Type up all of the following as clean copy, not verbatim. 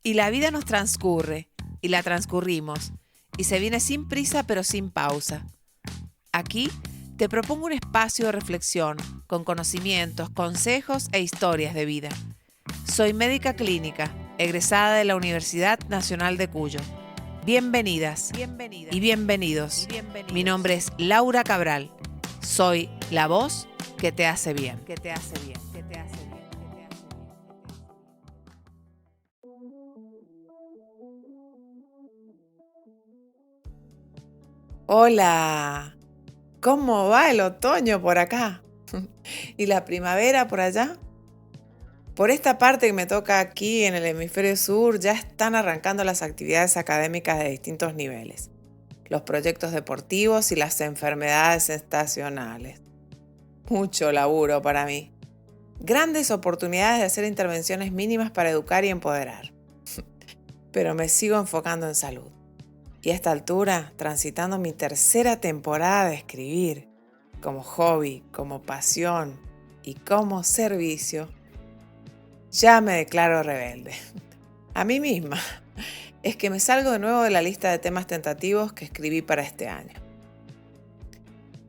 Y la vida nos transcurre, y la transcurrimos, y se viene sin prisa pero sin pausa. Aquí te propongo un espacio de reflexión, con conocimientos, consejos e historias de vida. Soy médica clínica, egresada de la Universidad Nacional de Cuyo. Bienvenidas y bienvenidos. Mi nombre es Laura Cabral. Soy la voz que te hace bien. Hola, ¿cómo va el otoño por acá? ¿Y la primavera por allá? Por esta parte que me toca aquí en el hemisferio sur ya están arrancando las actividades académicas de distintos niveles, los proyectos deportivos y las enfermedades estacionales. Mucho laburo para mí. Grandes oportunidades de hacer intervenciones mínimas para educar y empoderar. Pero me sigo enfocando en salud. Y a esta altura, transitando mi tercera temporada de escribir, como hobby, como pasión y como servicio, ya me declaro rebelde. A mí misma. Es que me salgo de nuevo de la lista de temas tentativos que escribí para este año.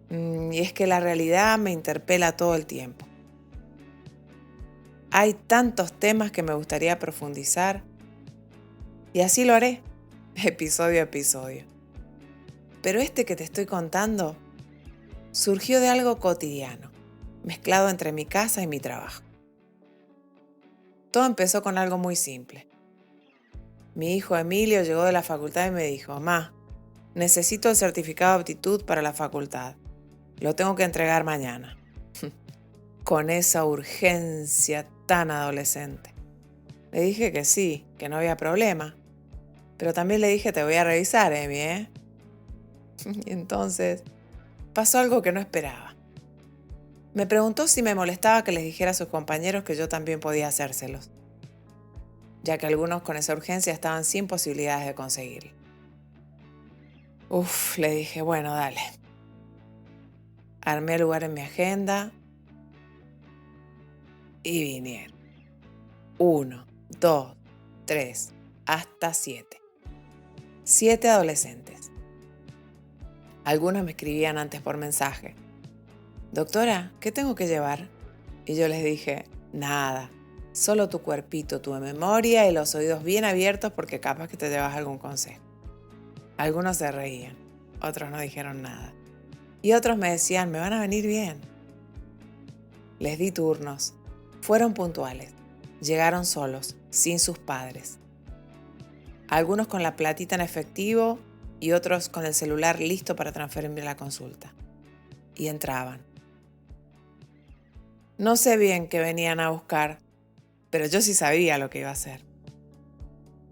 Y es que la realidad me interpela todo el tiempo. Hay tantos temas que me gustaría profundizar y así lo haré, episodio a episodio. Pero este que te estoy contando surgió de algo cotidiano, mezclado entre mi casa y mi trabajo. Todo empezó con algo muy simple. Mi hijo Emilio llegó de la facultad y me dijo: "Mamá, necesito el certificado de aptitud para la facultad. Lo tengo que entregar mañana". Con esa urgencia tan adolescente. Le dije que sí, que no había problema. Pero también le dije: "Te voy a revisar, Emi, ¿eh?". Y entonces pasó algo que no esperaba. Me preguntó si me molestaba que les dijera a sus compañeros que yo también podía hacérselos, ya que algunos con esa urgencia estaban sin posibilidades de conseguirlo. Le dije: "Bueno, dale". Armé lugar en mi agenda y vinieron. 1, 2, 3, hasta 7. 7 adolescentes. Algunos me escribían antes por mensaje: "Doctora, ¿qué tengo que llevar?". Y yo les dije: "Nada, solo tu cuerpito, tu memoria y los oídos bien abiertos porque capaz que te llevas algún consejo". Algunos se reían, otros no dijeron nada. Y otros me decían: "Me van a venir bien". Les di turnos. Fueron puntuales. Llegaron solos, sin sus padres. Algunos con la platita en efectivo y otros con el celular listo para transferirme la consulta. Y entraban. No sé bien qué venían a buscar, pero yo sí sabía lo que iba a hacer.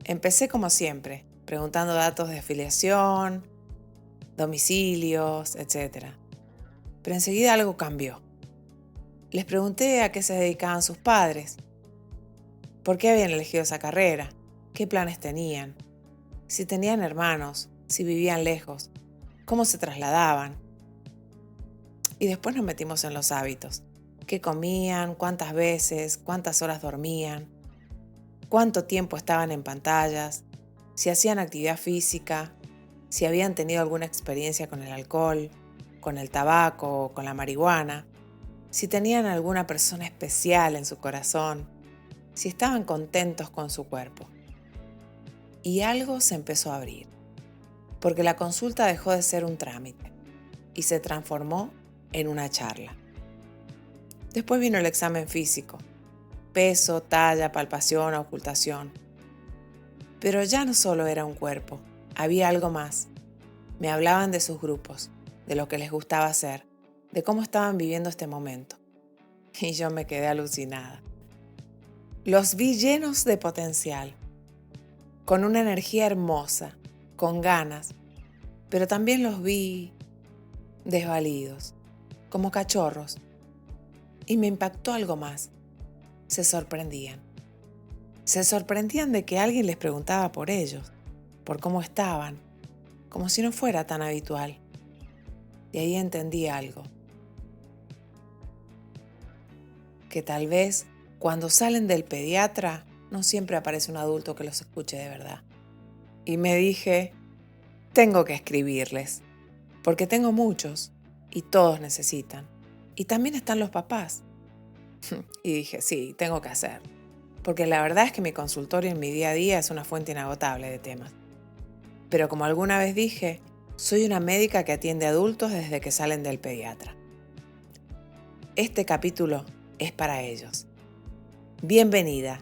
Empecé como siempre, preguntando datos de afiliación, domicilios, etc. Pero enseguida algo cambió. Les pregunté a qué se dedicaban sus padres, por qué habían elegido esa carrera, qué planes tenían, si tenían hermanos, si vivían lejos, cómo se trasladaban. Y después nos metimos en los hábitos. ¿Qué comían? ¿Cuántas veces? ¿Cuántas horas dormían? ¿Cuánto tiempo estaban en pantallas? Si hacían actividad física, si habían tenido alguna experiencia con el alcohol, con el tabaco o con la marihuana, si tenían alguna persona especial en su corazón, si estaban contentos con su cuerpo. Y algo se empezó a abrir, porque la consulta dejó de ser un trámite y se transformó en una charla. Después vino el examen físico, peso, talla, palpación, ocultación. Pero ya no solo era un cuerpo, había algo más. Me hablaban de sus grupos, de lo que les gustaba hacer, de cómo estaban viviendo este momento. Y yo me quedé alucinada. Los vi llenos de potencial, con una energía hermosa, con ganas, pero también los vi desvalidos, como cachorros. Y me impactó algo más. Se sorprendían. Se sorprendían de que alguien les preguntaba por ellos, por cómo estaban, como si no fuera tan habitual. Y ahí entendí algo. Que tal vez cuando salen del pediatra no siempre aparece un adulto que los escuche de verdad. Y me dije, tengo que escribirles, porque tengo muchos y todos necesitan. Y también están los papás. Y dije, sí, tengo que hacer. Porque la verdad es que mi consultorio en mi día a día es una fuente inagotable de temas. Pero como alguna vez dije, soy una médica que atiende adultos desde que salen del pediatra. Este capítulo es para ellos. Bienvenida,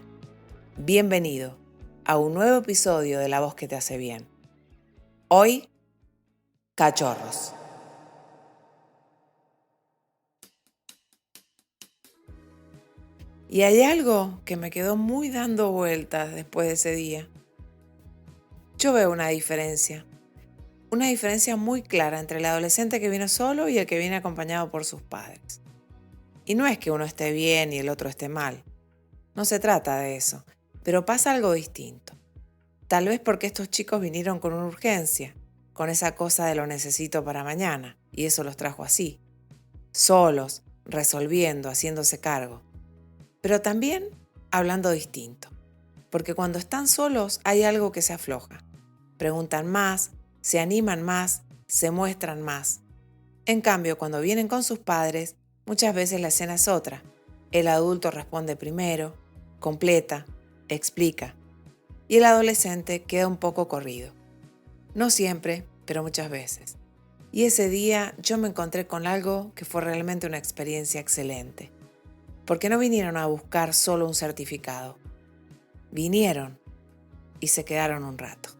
bienvenido a un nuevo episodio de La Voz que te hace bien. Hoy, cachorros. Y hay algo que me quedó muy dando vueltas después de ese día. Yo veo una diferencia muy clara entre el adolescente que vino solo y el que viene acompañado por sus padres. Y no es que uno esté bien y el otro esté mal. No se trata de eso, pero pasa algo distinto. Tal vez porque estos chicos vinieron con una urgencia, con esa cosa de lo necesito para mañana, y eso los trajo así, solos, resolviendo, haciéndose cargo. Pero también hablando distinto, porque cuando están solos hay algo que se afloja. Preguntan más, se animan más, se muestran más. En cambio, cuando vienen con sus padres, muchas veces la escena es otra. El adulto responde primero, completa, explica, y el adolescente queda un poco corrido. No siempre, pero muchas veces. Y ese día yo me encontré con algo que fue realmente una experiencia excelente. Porque no vinieron a buscar solo un certificado. Vinieron y se quedaron un rato.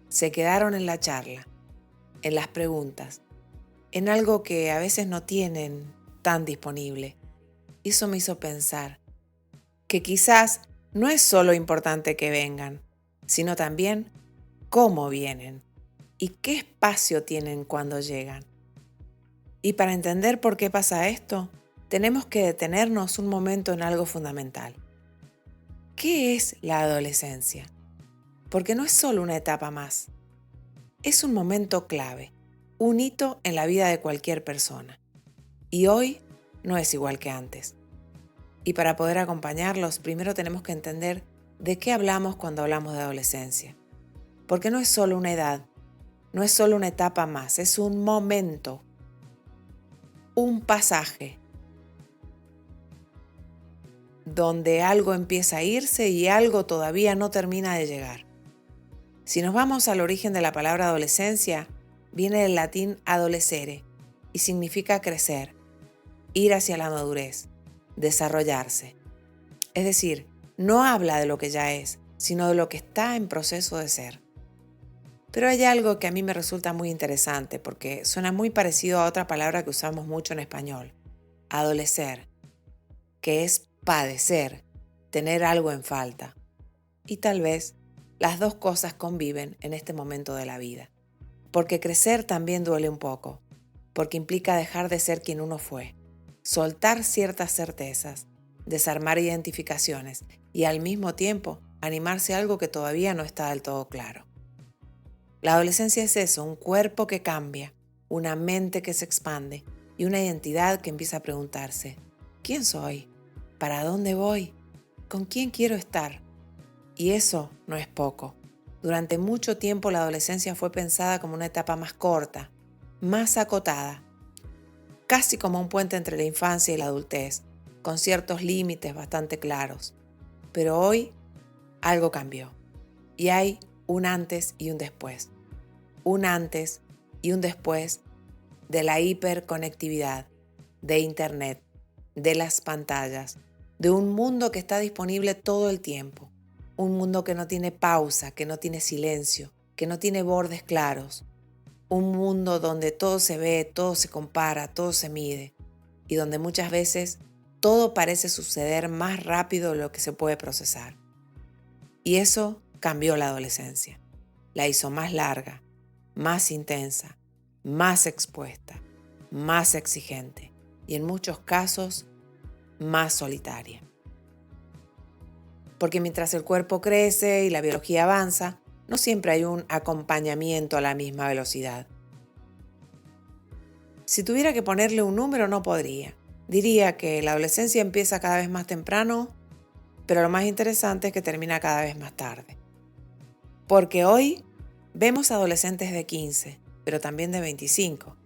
Se quedaron en la charla, en las preguntas, en algo que a veces no tienen tan disponible. Eso me hizo pensar que quizás no es solo importante que vengan, sino también cómo vienen y qué espacio tienen cuando llegan. Y para entender por qué pasa esto, tenemos que detenernos un momento en algo fundamental. ¿Qué es la adolescencia? Porque no es solo una etapa más. Es un momento clave, un hito en la vida de cualquier persona. Y hoy no es igual que antes. Y para poder acompañarlos, primero tenemos que entender de qué hablamos cuando hablamos de adolescencia. Porque no es solo una edad, no es solo una etapa más, es un momento, un pasaje, donde algo empieza a irse y algo todavía no termina de llegar. Si nos vamos al origen de la palabra adolescencia, viene del latín adolescere y significa crecer, ir hacia la madurez, desarrollarse. Es decir, no habla de lo que ya es, sino de lo que está en proceso de ser. Pero hay algo que a mí me resulta muy interesante porque suena muy parecido a otra palabra que usamos mucho en español, adolecer, que es padecer, tener algo en falta. Y tal vez las dos cosas conviven en este momento de la vida. Porque crecer también duele un poco, porque implica dejar de ser quien uno fue, soltar ciertas certezas, desarmar identificaciones y al mismo tiempo animarse a algo que todavía no está del todo claro. La adolescencia es eso, un cuerpo que cambia, una mente que se expande y una identidad que empieza a preguntarse, ¿quién soy? ¿Para dónde voy? ¿Con quién quiero estar? Y eso no es poco. Durante mucho tiempo la adolescencia fue pensada como una etapa más corta, más acotada, casi como un puente entre la infancia y la adultez, con ciertos límites bastante claros. Pero hoy algo cambió y hay un antes y un después. Un antes y un después de la hiperconectividad, de Internet, de las pantallas, de un mundo que está disponible todo el tiempo. Un mundo que no tiene pausa, que no tiene silencio, que no tiene bordes claros. Un mundo donde todo se ve, todo se compara, todo se mide y donde muchas veces todo parece suceder más rápido de lo que se puede procesar. Y eso cambió la adolescencia. La hizo más larga, más intensa, más expuesta, más exigente y en muchos casos más solitaria. Porque mientras el cuerpo crece y la biología avanza, no siempre hay un acompañamiento a la misma velocidad. Si tuviera que ponerle un número no podría. Diría que la adolescencia empieza cada vez más temprano pero lo más interesante es que termina cada vez más tarde. Porque hoy vemos adolescentes de 15, pero también de 25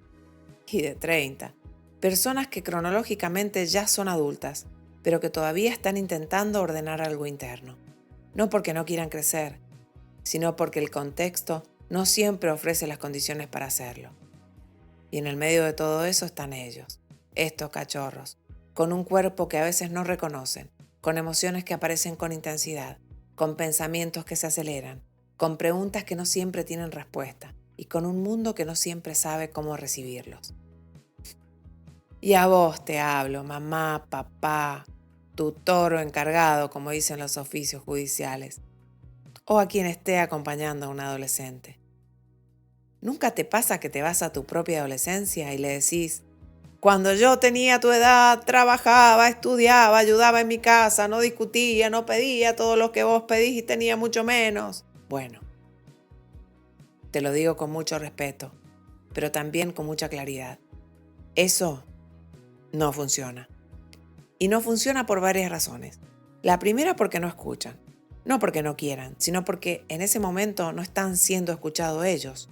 y de 30, personas que cronológicamente ya son adultas, pero que todavía están intentando ordenar algo interno. No porque no quieran crecer, sino porque el contexto no siempre ofrece las condiciones para hacerlo. Y en el medio de todo eso están ellos, estos cachorros, con un cuerpo que a veces no reconocen, con emociones que aparecen con intensidad, con pensamientos que se aceleran, con preguntas que no siempre tienen respuesta y con un mundo que no siempre sabe cómo recibirlos. Y a vos te hablo, mamá, papá, tutor o encargado, como dicen los oficios judiciales, o a quien esté acompañando a un adolescente. ¿Nunca te pasa que te vas a tu propia adolescencia y le decís: cuando yo tenía tu edad, trabajaba, estudiaba, ayudaba en mi casa, no discutía, no pedía todo lo que vos pedís y tenía mucho menos? Bueno, te lo digo con mucho respeto, pero también con mucha claridad. Eso no funciona. Y no funciona por varias razones. La primera, porque no escuchan. No porque no quieran, sino porque en ese momento no están siendo escuchados ellos.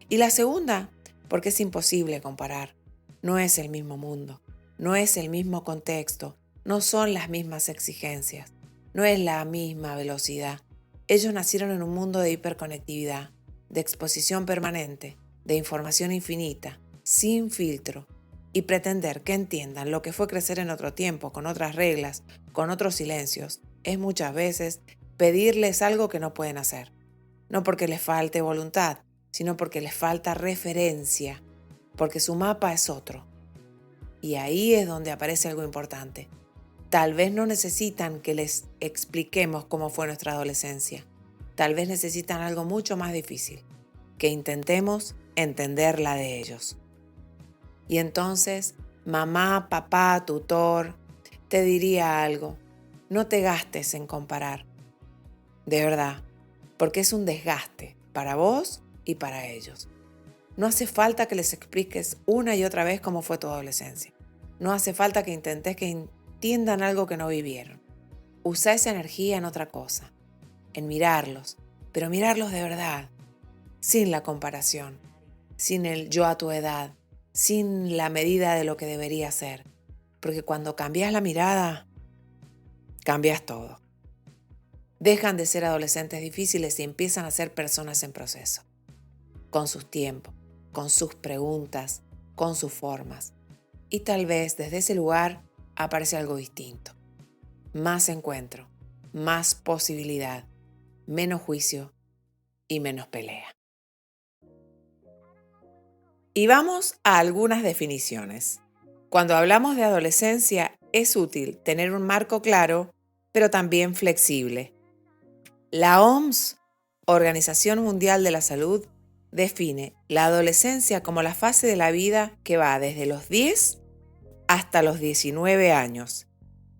Y la segunda, porque es imposible comparar. No es el mismo mundo, no es el mismo contexto, no son las mismas exigencias, no es la misma velocidad. Ellos nacieron en un mundo de hiperconectividad, de exposición permanente, de información infinita, sin filtro, y pretender que entiendan lo que fue crecer en otro tiempo, con otras reglas, con otros silencios, es muchas veces pedirles algo que no pueden hacer. No porque les falte voluntad, sino porque les falta referencia, porque su mapa es otro. Y ahí es donde aparece algo importante. Tal vez no necesitan que les expliquemos cómo fue nuestra adolescencia. Tal vez necesitan algo mucho más difícil, que intentemos entender la de ellos. Y entonces, mamá, papá, tutor, te diría algo. No te gastes en comparar. De verdad, porque es un desgaste para vos y para ellos. No hace falta que les expliques una y otra vez cómo fue tu adolescencia. No hace falta que intentes que entiendan algo que no vivieron. Usa esa energía en otra cosa, en mirarlos, pero mirarlos de verdad, sin la comparación, sin el yo a tu edad, sin la medida de lo que debería ser. Porque cuando cambias la mirada, cambias todo. Dejan de ser adolescentes difíciles y empiezan a ser personas en proceso, con sus tiempos, con sus preguntas, con sus formas. Y tal vez desde ese lugar aparece algo distinto. Más encuentro, más posibilidad, menos juicio y menos pelea. Y vamos a algunas definiciones. Cuando hablamos de adolescencia, es útil tener un marco claro, pero también flexible. La OMS, Organización Mundial de la Salud, define la adolescencia como la fase de la vida que va desde los 10 hasta los 19 años,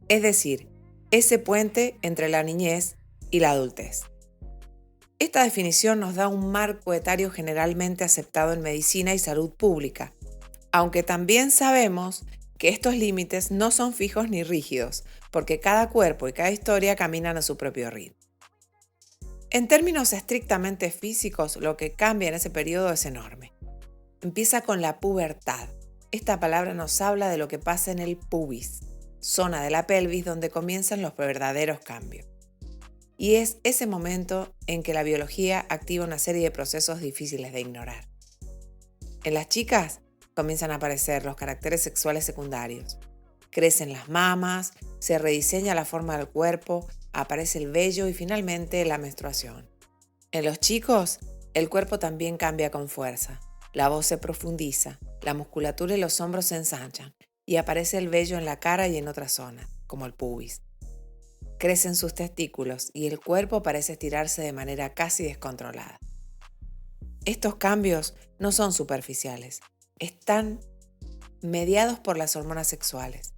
es decir, ese puente entre la niñez y la adultez. Esta definición nos da un marco etario generalmente aceptado en medicina y salud pública, aunque también sabemos que estos límites no son fijos ni rígidos, porque cada cuerpo y cada historia caminan a su propio ritmo. En términos estrictamente físicos, lo que cambia en ese periodo es enorme. Empieza con la pubertad. Esta palabra nos habla de lo que pasa en el pubis, zona de la pelvis donde comienzan los verdaderos cambios. Y es ese momento en que la biología activa una serie de procesos difíciles de ignorar. En las chicas comienzan a aparecer los caracteres sexuales secundarios. Crecen las mamas, se rediseña la forma del cuerpo, aparece el vello y finalmente la menstruación. En los chicos, el cuerpo también cambia con fuerza. La voz se profundiza, la musculatura y los hombros se ensanchan y aparece el vello en la cara y en otras zonas, como el pubis. Crecen sus testículos y el cuerpo parece estirarse de manera casi descontrolada. Estos cambios no son superficiales, están mediados por las hormonas sexuales,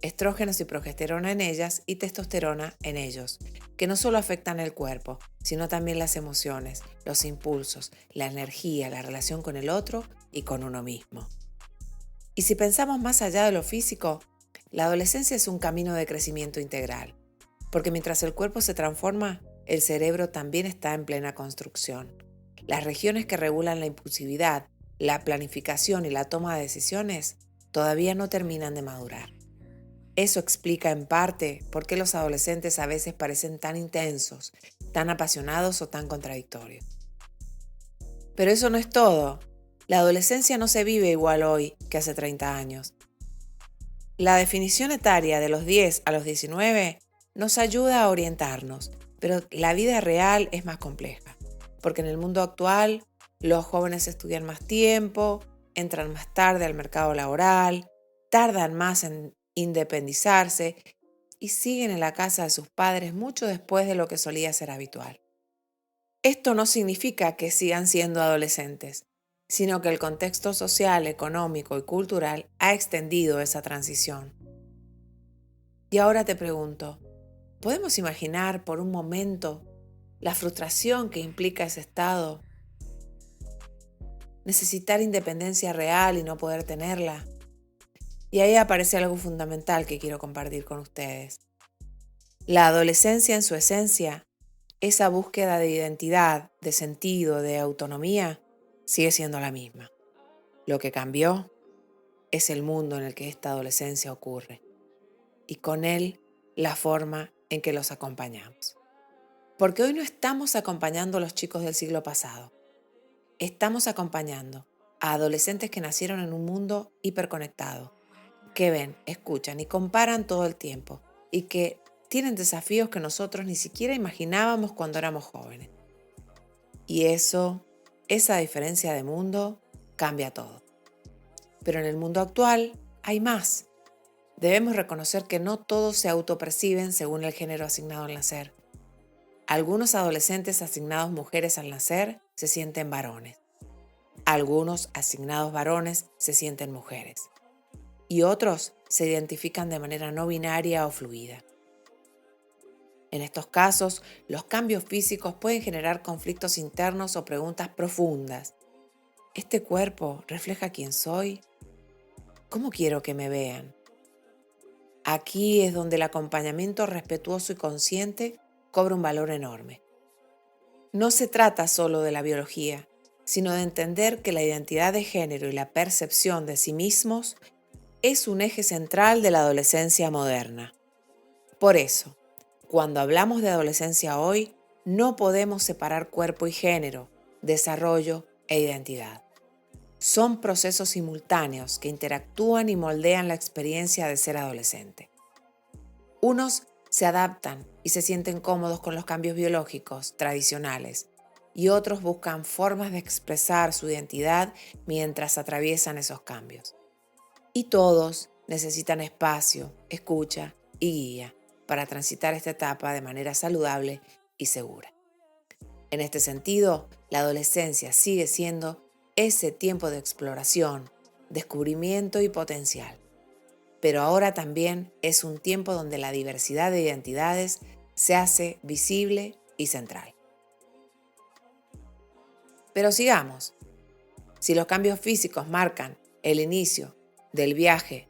estrógenos y progesterona en ellas y testosterona en ellos, que no solo afectan el cuerpo, sino también las emociones, los impulsos, la energía, la relación con el otro y con uno mismo. Y si pensamos más allá de lo físico, la adolescencia es un camino de crecimiento integral. Porque mientras el cuerpo se transforma, el cerebro también está en plena construcción. Las regiones que regulan la impulsividad, la planificación y la toma de decisiones todavía no terminan de madurar. Eso explica en parte por qué los adolescentes a veces parecen tan intensos, tan apasionados o tan contradictorios. Pero eso no es todo. La adolescencia no se vive igual hoy que hace 30 años. La definición etaria de los 10 a los 19 nos ayuda a orientarnos, pero la vida real es más compleja, porque en el mundo actual los jóvenes estudian más tiempo, entran más tarde al mercado laboral, tardan más en independizarse y siguen en la casa de sus padres mucho después de lo que solía ser habitual. Esto no significa que sigan siendo adolescentes, sino que el contexto social, económico y cultural ha extendido esa transición. Y ahora te pregunto, ¿podemos imaginar por un momento la frustración que implica ese estado? Necesitar independencia real y no poder tenerla. Y ahí aparece algo fundamental que quiero compartir con ustedes. La adolescencia en su esencia, esa búsqueda de identidad, de sentido, de autonomía, sigue siendo la misma. Lo que cambió es el mundo en el que esta adolescencia ocurre y con él la forma en que los acompañamos. Porque hoy no estamos acompañando a los chicos del siglo pasado. Estamos acompañando a adolescentes que nacieron en un mundo hiperconectado, que ven, escuchan y comparan todo el tiempo y que tienen desafíos que nosotros ni siquiera imaginábamos cuando éramos jóvenes. Y esa diferencia de mundo cambia todo. Pero en el mundo actual hay más. Debemos reconocer que no todos se autoperciben según el género asignado al nacer. Algunos adolescentes asignados mujeres al nacer se sienten varones. Algunos asignados varones se sienten mujeres. Y otros se identifican de manera no binaria o fluida. En estos casos, los cambios físicos pueden generar conflictos internos o preguntas profundas. ¿Este cuerpo refleja quién soy? ¿Cómo quiero que me vean? Aquí es donde el acompañamiento respetuoso y consciente cobra un valor enorme. No se trata solo de la biología, sino de entender que la identidad de género y la percepción de sí mismos es un eje central de la adolescencia moderna. Por eso, cuando hablamos de adolescencia hoy, no podemos separar cuerpo y género, desarrollo e identidad. Son procesos simultáneos que interactúan y moldean la experiencia de ser adolescente. Unos se adaptan y se sienten cómodos con los cambios biológicos tradicionales y otros buscan formas de expresar su identidad mientras atraviesan esos cambios. Y todos necesitan espacio, escucha y guía para transitar esta etapa de manera saludable y segura. En este sentido, la adolescencia sigue siendo ese tiempo de exploración, descubrimiento y potencial. Pero ahora también es un tiempo donde la diversidad de identidades se hace visible y central. Pero sigamos. Si los cambios físicos marcan el inicio del viaje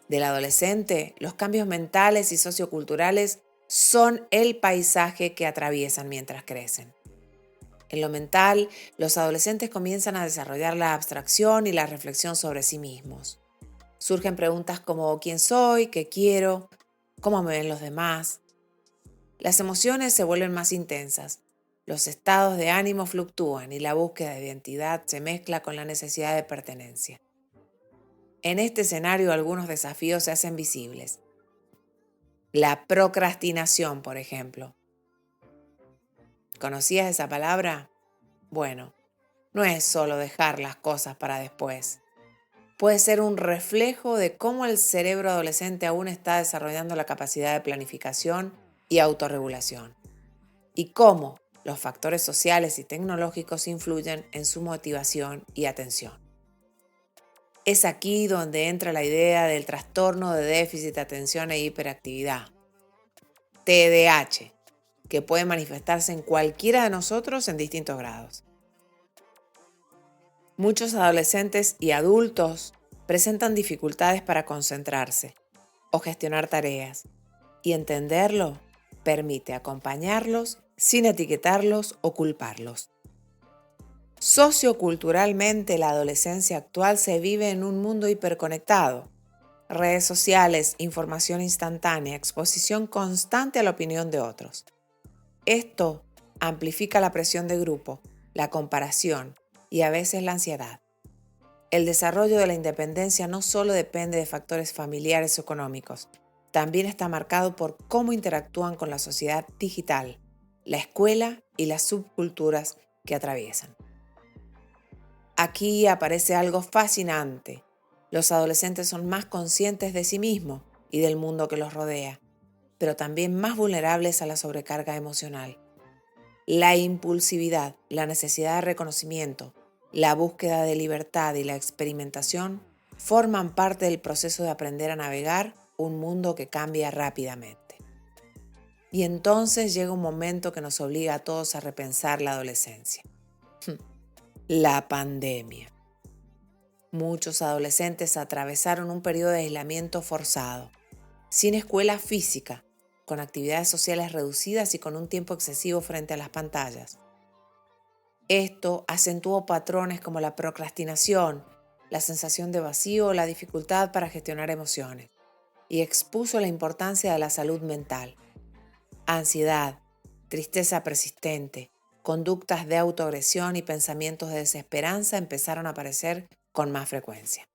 del adolescente, los cambios mentales y socioculturales son el paisaje que atraviesan mientras crecen. En lo mental, los adolescentes comienzan a desarrollar la abstracción y la reflexión sobre sí mismos. Surgen preguntas como ¿quién soy? ¿Qué quiero? ¿Cómo me ven los demás? Las emociones se vuelven más intensas, los estados de ánimo fluctúan y la búsqueda de identidad se mezcla con la necesidad de pertenencia. En este escenario algunos desafíos se hacen visibles. La procrastinación, por ejemplo. ¿Conocías esa palabra? Bueno, no es solo dejar las cosas para después. Puede ser un reflejo de cómo el cerebro adolescente aún está desarrollando la capacidad de planificación y autorregulación, y cómo los factores sociales y tecnológicos influyen en su motivación y atención. Es aquí donde entra la idea del trastorno de déficit de atención e hiperactividad, TDAH, que puede manifestarse en cualquiera de nosotros en distintos grados. Muchos adolescentes y adultos presentan dificultades para concentrarse o gestionar tareas, y entenderlo Permite acompañarlos sin etiquetarlos o culparlos. Socioculturalmente, la adolescencia actual se vive en un mundo hiperconectado. Redes sociales, información instantánea, exposición constante a la opinión de otros. Esto amplifica la presión de grupo, la comparación y a veces la ansiedad. El desarrollo de la independencia no solo depende de factores familiares o económicos, también está marcado por cómo interactúan con la sociedad digital, la escuela y las subculturas que atraviesan. Aquí aparece algo fascinante. Los adolescentes son más conscientes de sí mismos y del mundo que los rodea, pero también más vulnerables a la sobrecarga emocional. La impulsividad, la necesidad de reconocimiento, la búsqueda de libertad y la experimentación forman parte del proceso de aprender a navegar un mundo que cambia rápidamente. Y entonces llega un momento que nos obliga a todos a repensar la adolescencia. La pandemia. Muchos adolescentes atravesaron un periodo de aislamiento forzado, sin escuela física, con actividades sociales reducidas y con un tiempo excesivo frente a las pantallas. Esto acentuó patrones como la procrastinación, la sensación de vacío o la dificultad para gestionar emociones, y expuso la importancia de la salud mental. Ansiedad, tristeza persistente, conductas de autoagresión y pensamientos de desesperanza empezaron a aparecer con más frecuencia.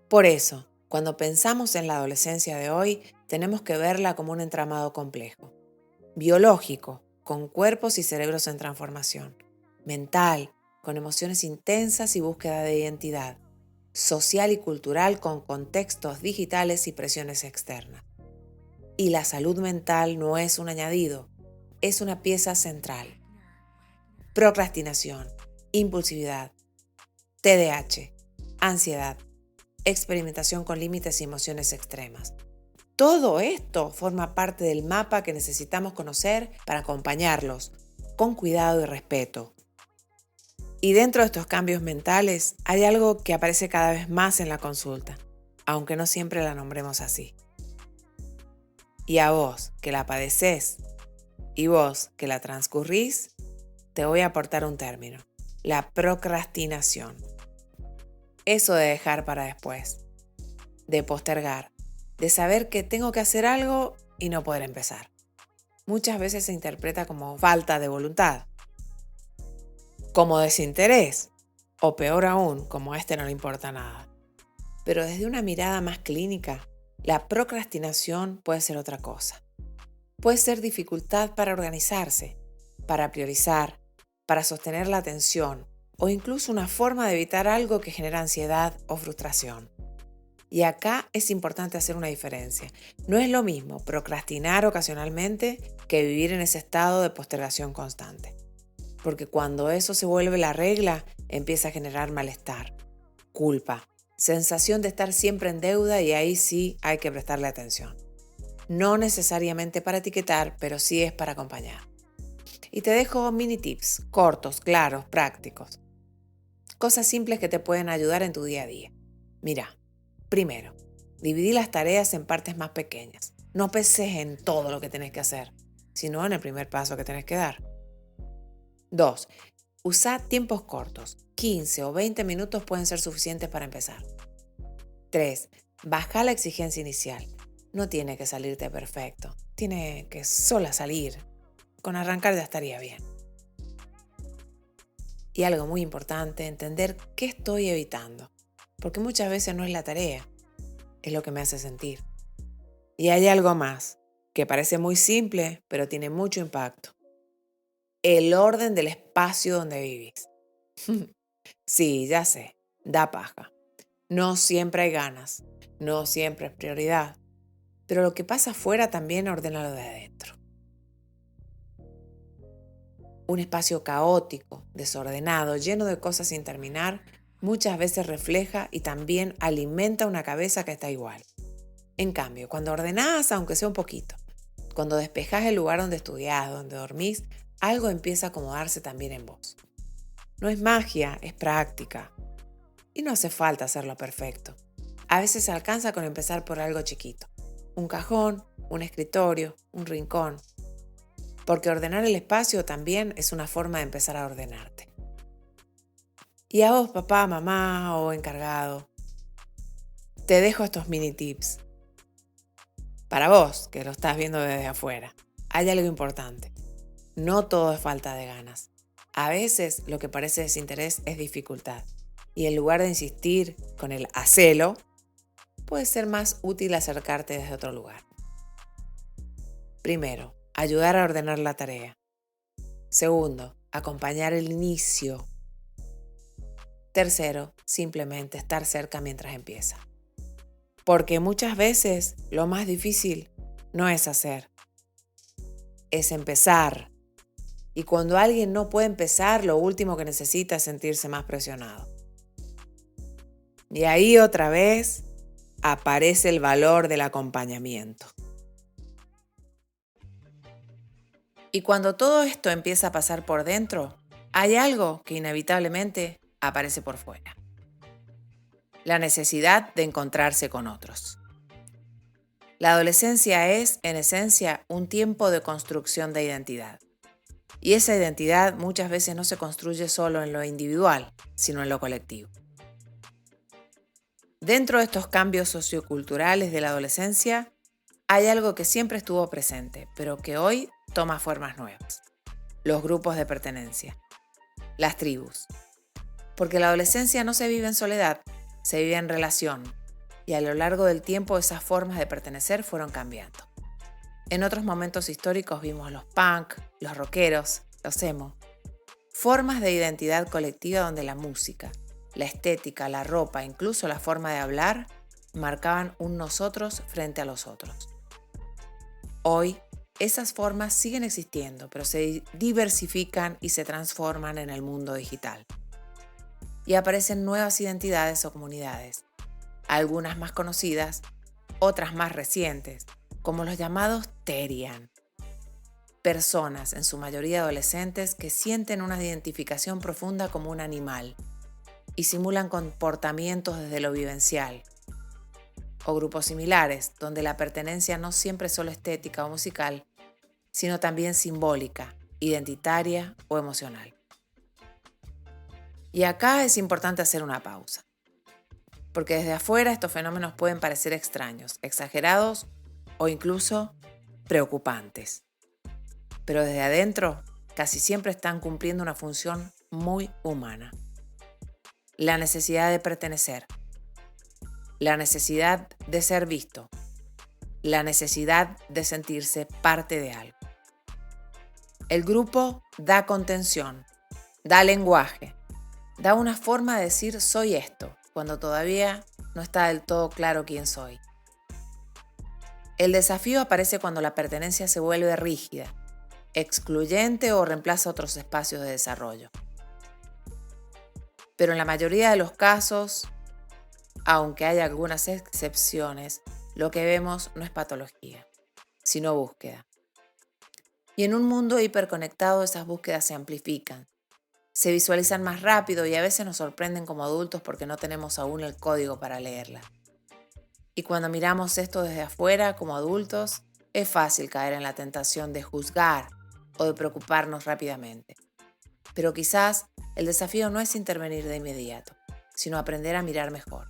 Por eso, cuando pensamos en la adolescencia de hoy, tenemos que verla como un entramado complejo, biológico, con cuerpos y cerebros en transformación, mental, con emociones intensas y búsqueda de identidad, social y cultural, con contextos digitales y presiones externas. Y la salud mental no es un añadido, es una pieza central. Procrastinación, impulsividad, TDAH, ansiedad, experimentación con límites y emociones extremas. Todo esto forma parte del mapa que necesitamos conocer para acompañarlos con cuidado y respeto. Y dentro de estos cambios mentales hay algo que aparece cada vez más en la consulta, aunque no siempre la nombremos así. Y a vos que la padecés y vos que la transcurrís, te voy a aportar un término: la procrastinación. Eso de dejar para después, de postergar, de saber que tengo que hacer algo y no poder empezar. Muchas veces se interpreta como falta de voluntad, como desinterés, o peor aún, como a este no le importa nada. Pero desde una mirada más clínica, la procrastinación puede ser otra cosa. Puede ser dificultad para organizarse, para priorizar, para sostener la atención, o incluso una forma de evitar algo que genera ansiedad o frustración. Y acá es importante hacer una diferencia. No es lo mismo procrastinar ocasionalmente que vivir en ese estado de postergación constante. Porque cuando eso se vuelve la regla, empieza a generar malestar, culpa, sensación de estar siempre en deuda, y ahí sí hay que prestarle atención. No necesariamente para etiquetar, pero sí es para acompañar. Y te dejo mini tips, cortos, claros, prácticos. Cosas simples que te pueden ayudar en tu día a día. Mira, primero, dividí las tareas en partes más pequeñas. No penses en todo lo que tenés que hacer, sino en el primer paso que tenés que dar. 2. Usa tiempos cortos. 15 o 20 minutos pueden ser suficientes para empezar. 3. Baja la exigencia inicial. No tiene que salirte perfecto. Tiene que solo salir. Con arrancar ya estaría bien. Y algo muy importante, entender qué estoy evitando. Porque muchas veces no es la tarea, es lo que me hace sentir. Y hay algo más, que parece muy simple, pero tiene mucho impacto. El orden del espacio donde vivís. Sí, ya sé, da paja. No siempre hay ganas, no siempre es prioridad. Pero lo que pasa afuera también ordena lo de adentro. Un espacio caótico, desordenado, lleno de cosas sin terminar, muchas veces refleja y también alimenta una cabeza que está igual. En cambio, cuando ordenás, aunque sea un poquito, cuando despejás el lugar donde estudiás, donde dormís, algo empieza a acomodarse también en vos. No es magia, es práctica. Y no hace falta hacerlo perfecto. A veces se alcanza con empezar por algo chiquito. Un cajón, un escritorio, un rincón. Porque ordenar el espacio también es una forma de empezar a ordenarte. Y a vos, papá, mamá o encargado, te dejo estos mini tips. Para vos, que lo estás viendo desde afuera, hay algo importante. No todo es falta de ganas. A veces lo que parece desinterés es dificultad. Y en lugar de insistir con el hacelo, puede ser más útil acercarte desde otro lugar. Primero, ayudar a ordenar la tarea. Segundo, acompañar el inicio. Tercero, simplemente estar cerca mientras empieza. Porque muchas veces lo más difícil no es hacer, es empezar. Y cuando alguien no puede empezar, lo último que necesita es sentirse más presionado. Y ahí otra vez aparece el valor del acompañamiento. Y cuando todo esto empieza a pasar por dentro, hay algo que inevitablemente aparece por fuera. La necesidad de encontrarse con otros. La adolescencia es, en esencia, un tiempo de construcción de identidad. Y esa identidad muchas veces no se construye solo en lo individual, sino en lo colectivo. Dentro de estos cambios socioculturales de la adolescencia, hay algo que siempre estuvo presente, pero que hoy toma formas nuevas. Los grupos de pertenencia. Las tribus. Porque la adolescencia no se vive en soledad, se vive en relación. Y a lo largo del tiempo esas formas de pertenecer fueron cambiando. En otros momentos históricos vimos los punk, los rockeros, los emo. Formas de identidad colectiva donde la música, la estética, la ropa, incluso la forma de hablar, marcaban un nosotros frente a los otros. Hoy, esas formas siguen existiendo, pero se diversifican y se transforman en el mundo digital. Y aparecen nuevas identidades o comunidades, algunas más conocidas, otras más recientes, como los llamados Terian. Personas, en su mayoría adolescentes, que sienten una identificación profunda como un animal y simulan comportamientos desde lo vivencial. O grupos similares, donde la pertenencia no siempre es solo estética o musical, sino también simbólica, identitaria o emocional. Y acá es importante hacer una pausa, porque desde afuera estos fenómenos pueden parecer extraños, exagerados o incluso preocupantes. Pero desde adentro casi siempre están cumpliendo una función muy humana. La necesidad de pertenecer, la necesidad de ser visto, la necesidad de sentirse parte de algo. El grupo da contención, da lenguaje, da una forma de decir soy esto, cuando todavía no está del todo claro quién soy. El desafío aparece cuando la pertenencia se vuelve rígida, excluyente o reemplaza otros espacios de desarrollo. Pero en la mayoría de los casos, aunque hay algunas excepciones, lo que vemos no es patología, sino búsqueda. Y en un mundo hiperconectado esas búsquedas se amplifican, se visualizan más rápido y a veces nos sorprenden como adultos porque no tenemos aún el código para leerlas. Y cuando miramos esto desde afuera como adultos, es fácil caer en la tentación de juzgar o de preocuparnos rápidamente. Pero quizás el desafío no es intervenir de inmediato, sino aprender a mirar mejor,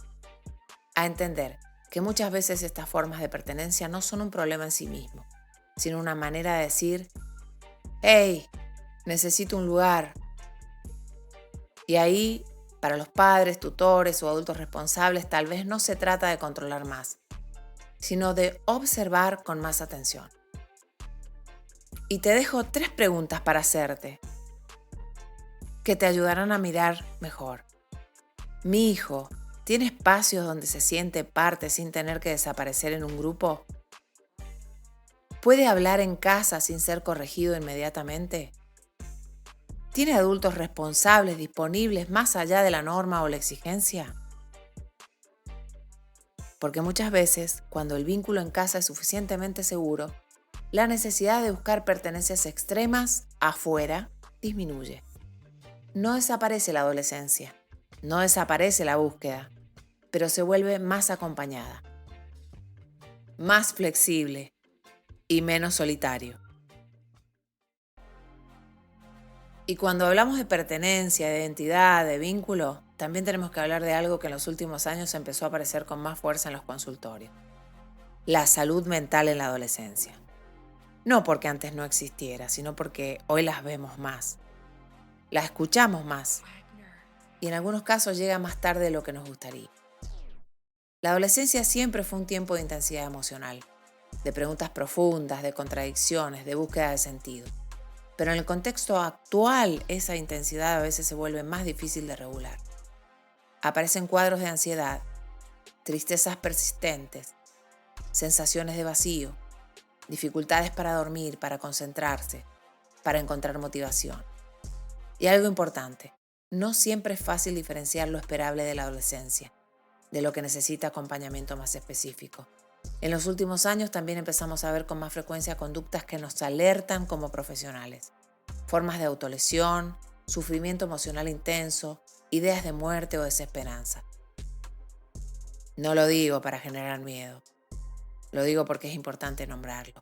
a entender que muchas veces estas formas de pertenencia no son un problema en sí mismo, sino una manera de decir, hey, necesito un lugar. Y ahí, para los padres, tutores o adultos responsables, tal vez no se trata de controlar más, sino de observar con más atención. Y te dejo 3 preguntas para hacerte, que te ayudarán a mirar mejor. Mi hijo, ¿tiene espacios donde se siente parte sin tener que desaparecer en un grupo? ¿Puede hablar en casa sin ser corregido inmediatamente? ¿Tiene adultos responsables disponibles más allá de la norma o la exigencia? Porque muchas veces, cuando el vínculo en casa es suficientemente seguro, la necesidad de buscar pertenencias extremas afuera disminuye. No desaparece la adolescencia, no desaparece la búsqueda, pero se vuelve más acompañada, más flexible y menos solitario. Y cuando hablamos de pertenencia, de identidad, de vínculo, también tenemos que hablar de algo que en los últimos años empezó a aparecer con más fuerza en los consultorios: la salud mental en la adolescencia. No porque antes no existiera, sino porque hoy las vemos más, la escuchamos más y en algunos casos llega más tarde de lo que nos gustaría. La adolescencia siempre fue un tiempo de intensidad emocional, de preguntas profundas, de contradicciones, de búsqueda de sentido. Pero en el contexto actual, esa intensidad a veces se vuelve más difícil de regular. Aparecen cuadros de ansiedad, tristezas persistentes, sensaciones de vacío, dificultades para dormir, para concentrarse, para encontrar motivación. Y algo importante, no siempre es fácil diferenciar lo esperable de la adolescencia, de lo que necesita acompañamiento más específico. En los últimos años también empezamos a ver con más frecuencia conductas que nos alertan como profesionales. Formas de autolesión, sufrimiento emocional intenso, ideas de muerte o desesperanza. No lo digo para generar miedo, lo digo porque es importante nombrarlo.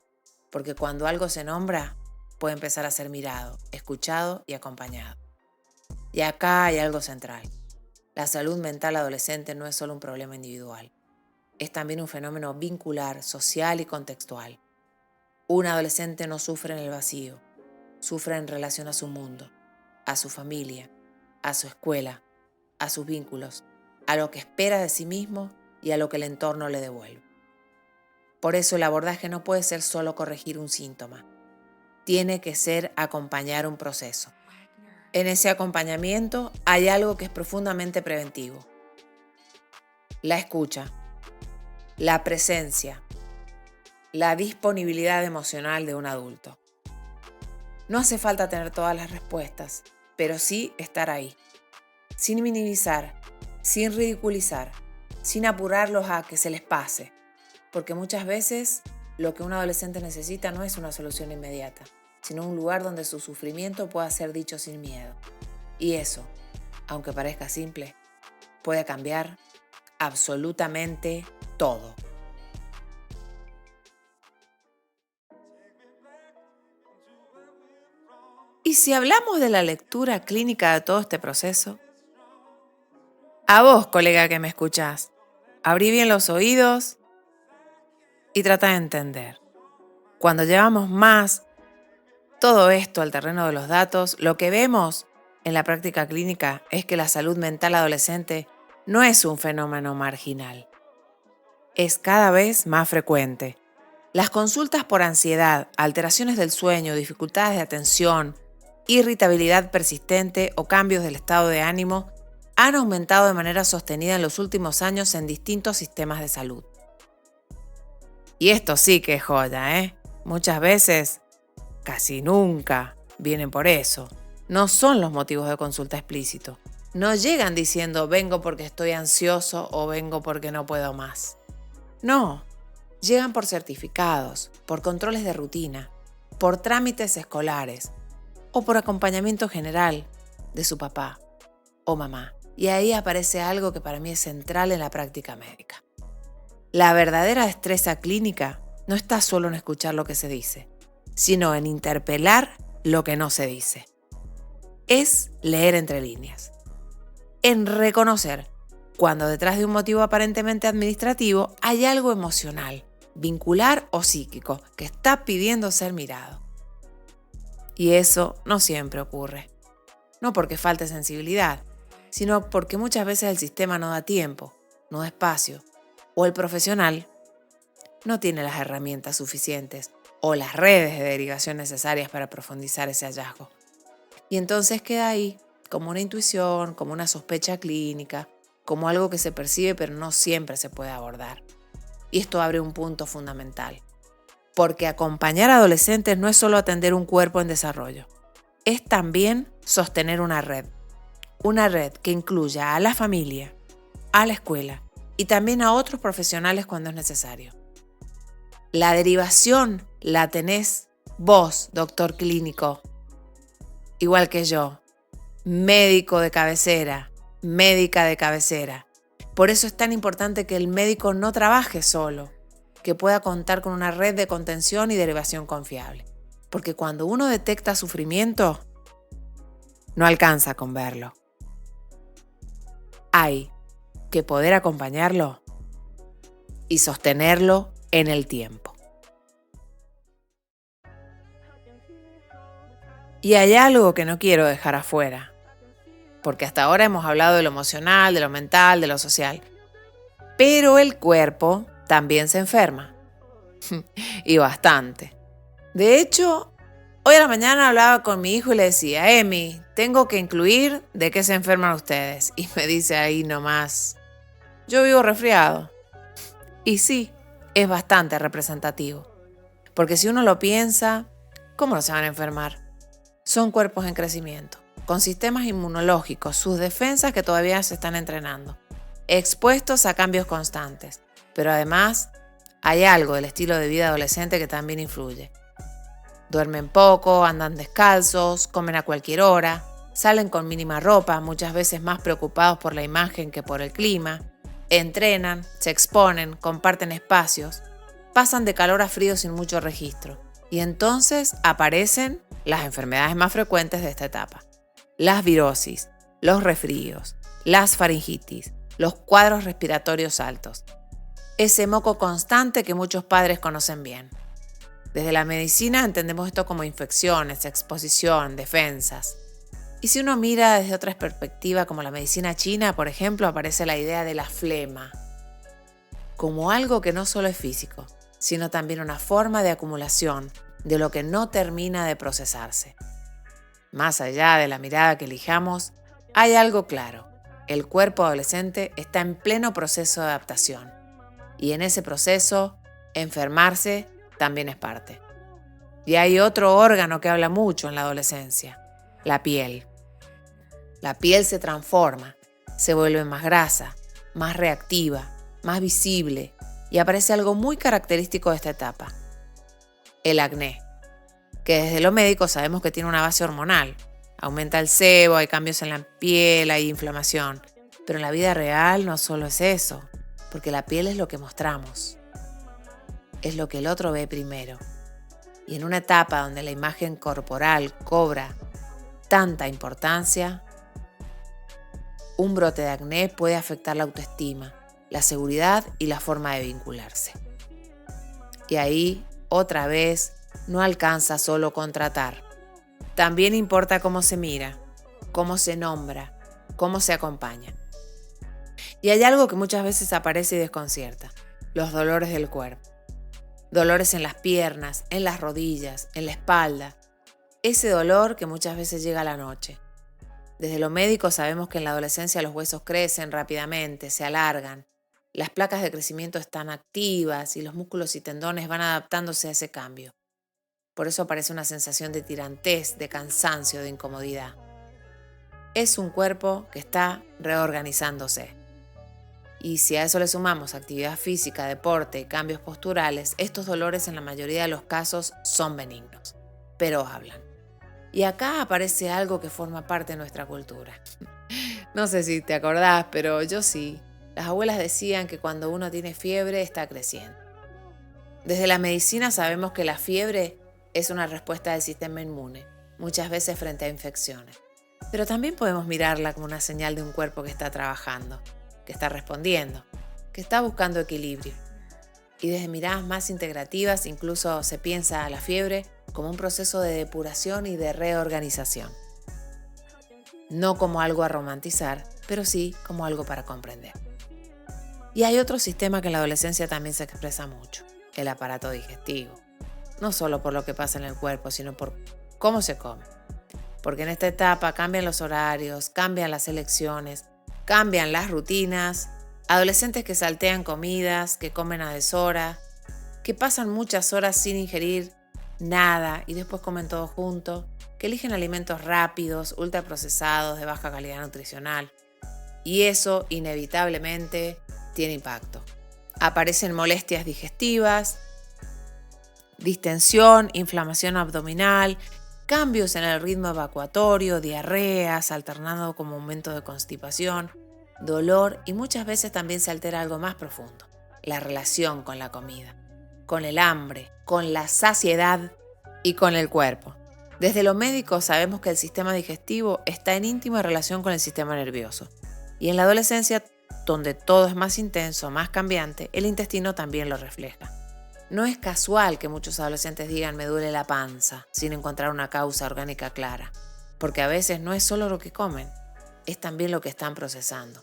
Porque cuando algo se nombra, puede empezar a ser mirado, escuchado y acompañado. Y acá hay algo central. La salud mental adolescente no es solo un problema individual. Es también un fenómeno vincular, social y contextual. Un adolescente no sufre en el vacío, sufre en relación a su mundo, a su familia, a su escuela, a sus vínculos, a lo que espera de sí mismo y a lo que el entorno le devuelve. Por eso el abordaje no puede ser solo corregir un síntoma. Tiene que ser acompañar un proceso. En ese acompañamiento hay algo que es profundamente preventivo: la escucha, la presencia, la disponibilidad emocional de un adulto. No hace falta tener todas las respuestas, pero sí estar ahí, sin minimizar, sin ridiculizar, sin apurarlos a que se les pase, porque muchas veces lo que un adolescente necesita no es una solución inmediata, sino un lugar donde su sufrimiento pueda ser dicho sin miedo. Y eso, aunque parezca simple, puede cambiar absolutamente todo. Y si hablamos de la lectura clínica de todo este proceso, a vos, colega que me escuchás, abrí bien los oídos y trata de entender. Cuando llevamos más todo esto al terreno de los datos, lo que vemos en la práctica clínica es que la salud mental adolescente no es un fenómeno marginal. Es cada vez más frecuente. Las consultas por ansiedad, alteraciones del sueño, dificultades de atención, irritabilidad persistente o cambios del estado de ánimo han aumentado de manera sostenida en los últimos años en distintos sistemas de salud. Y esto sí que es joya, ¿eh? Muchas veces, casi nunca, vienen por eso. No son los motivos de consulta explícitos. No llegan diciendo vengo porque estoy ansioso o vengo porque no puedo más. No, llegan por certificados, por controles de rutina, por trámites escolares o por acompañamiento general de su papá o mamá. Y ahí aparece algo que para mí es central en la práctica médica. La verdadera destreza clínica no está solo en escuchar lo que se dice, sino en interpelar lo que no se dice. Es leer entre líneas, en reconocer cuando detrás de un motivo aparentemente administrativo hay algo emocional, vincular o psíquico que está pidiendo ser mirado. Y eso no siempre ocurre, no porque falte sensibilidad, sino porque muchas veces el sistema no da tiempo, no da espacio, o el profesional no tiene las herramientas suficientes o las redes de derivación necesarias para profundizar ese hallazgo. Y entonces queda ahí como una intuición, como una sospecha clínica, como algo que se percibe pero no siempre se puede abordar. Y esto abre un punto fundamental, porque acompañar a adolescentes no es solo atender un cuerpo en desarrollo, es también sostener una red que incluya a la familia, a la escuela y también a otros profesionales cuando es necesario. La derivación la tenés vos, doctor clínico, igual que yo, médico de cabecera, médica de cabecera. Por eso es tan importante que el médico no trabaje solo, que pueda contar con una red de contención y derivación confiable. Porque cuando uno detecta sufrimiento, no alcanza con verlo. Hay que poder acompañarlo y sostenerlo en el tiempo. Y hay algo que no quiero dejar afuera, porque hasta ahora hemos hablado de lo emocional, de lo mental, de lo social, pero el cuerpo también se enferma, y bastante. De hecho, hoy a la mañana hablaba con mi hijo y le decía, Emi, tengo que incluir de qué se enferman ustedes. Y me dice ahí nomás, yo vivo resfriado. Y sí, es bastante representativo. Porque si uno lo piensa, ¿cómo no se van a enfermar? Son cuerpos en crecimiento, con sistemas inmunológicos, sus defensas que todavía se están entrenando, expuestos a cambios constantes. Pero además, hay algo del estilo de vida adolescente que también influye. Duermen poco, andan descalzos, comen a cualquier hora, salen con mínima ropa, muchas veces más preocupados por la imagen que por el clima, entrenan, se exponen, comparten espacios, pasan de calor a frío sin mucho registro. Y entonces aparecen las enfermedades más frecuentes de esta etapa. Las virosis, los resfríos, las faringitis, los cuadros respiratorios altos. Ese moco constante que muchos padres conocen bien. Desde la medicina entendemos esto como infecciones, exposición, defensas. Y si uno mira desde otra perspectiva, como la medicina china, por ejemplo, aparece la idea de la flema, como algo que no solo es físico, sino también una forma de acumulación de lo que no termina de procesarse. Más allá de la mirada que elijamos, hay algo claro. El cuerpo adolescente está en pleno proceso de adaptación. Y en ese proceso, enfermarse también es parte. Y hay otro órgano que habla mucho en la adolescencia, la piel. La piel se transforma, se vuelve más grasa, más reactiva, más visible, y aparece algo muy característico de esta etapa, el acné, que desde lo médico sabemos que tiene una base hormonal. Aumenta el sebo, hay cambios en la piel, hay inflamación. Pero en la vida real no solo es eso, porque la piel es lo que mostramos. Es lo que el otro ve primero. Y en una etapa donde la imagen corporal cobra tanta importancia, un brote de acné puede afectar la autoestima, la seguridad y la forma de vincularse. Y ahí, otra vez, no alcanza solo con tratar. También importa cómo se mira, cómo se nombra, cómo se acompaña. Y hay algo que muchas veces aparece y desconcierta: los dolores del cuerpo. Dolores en las piernas, en las rodillas, en la espalda. Ese dolor que muchas veces llega a la noche. Desde lo médico sabemos que en la adolescencia los huesos crecen rápidamente, se alargan. Las placas de crecimiento están activas y los músculos y tendones van adaptándose a ese cambio. Por eso aparece una sensación de tirantez, de cansancio, de incomodidad. Es un cuerpo que está reorganizándose. Y si a eso le sumamos actividad física, deporte y cambios posturales, estos dolores en la mayoría de los casos son benignos, pero hablan. Y acá aparece algo que forma parte de nuestra cultura. No sé si te acordás, pero yo sí. Las abuelas decían que cuando uno tiene fiebre está creciendo. Desde la medicina sabemos que la fiebre es una respuesta del sistema inmune, muchas veces frente a infecciones. Pero también podemos mirarla como una señal de un cuerpo que está trabajando, que está respondiendo, que está buscando equilibrio. Y desde miradas más integrativas incluso se piensa a la fiebre como un proceso de depuración y de reorganización. No como algo a romantizar, pero sí como algo para comprender. Y hay otro sistema que en la adolescencia también se expresa mucho: el aparato digestivo. No solo por lo que pasa en el cuerpo, sino por cómo se come. Porque en esta etapa cambian los horarios, cambian las elecciones, cambian las rutinas. Adolescentes que saltean comidas, que comen a deshora, que pasan muchas horas sin ingerir nada y después comen todo junto, que eligen alimentos rápidos, ultraprocesados, de baja calidad nutricional. Y eso inevitablemente tiene impacto. Aparecen molestias digestivas, distensión, inflamación abdominal, cambios en el ritmo evacuatorio, diarreas, alternando con momentos de constipación, dolor, y muchas veces también se altera algo más profundo: la relación con la comida. con el hambre, con la saciedad y con el cuerpo. Desde lo médico sabemos que el sistema digestivo está en íntima relación con el sistema nervioso. Y en la adolescencia, donde todo es más intenso, más cambiante, el intestino también lo refleja. No es casual que muchos adolescentes digan me duele la panza sin encontrar una causa orgánica clara, porque a veces no es solo lo que comen, es también lo que están procesando.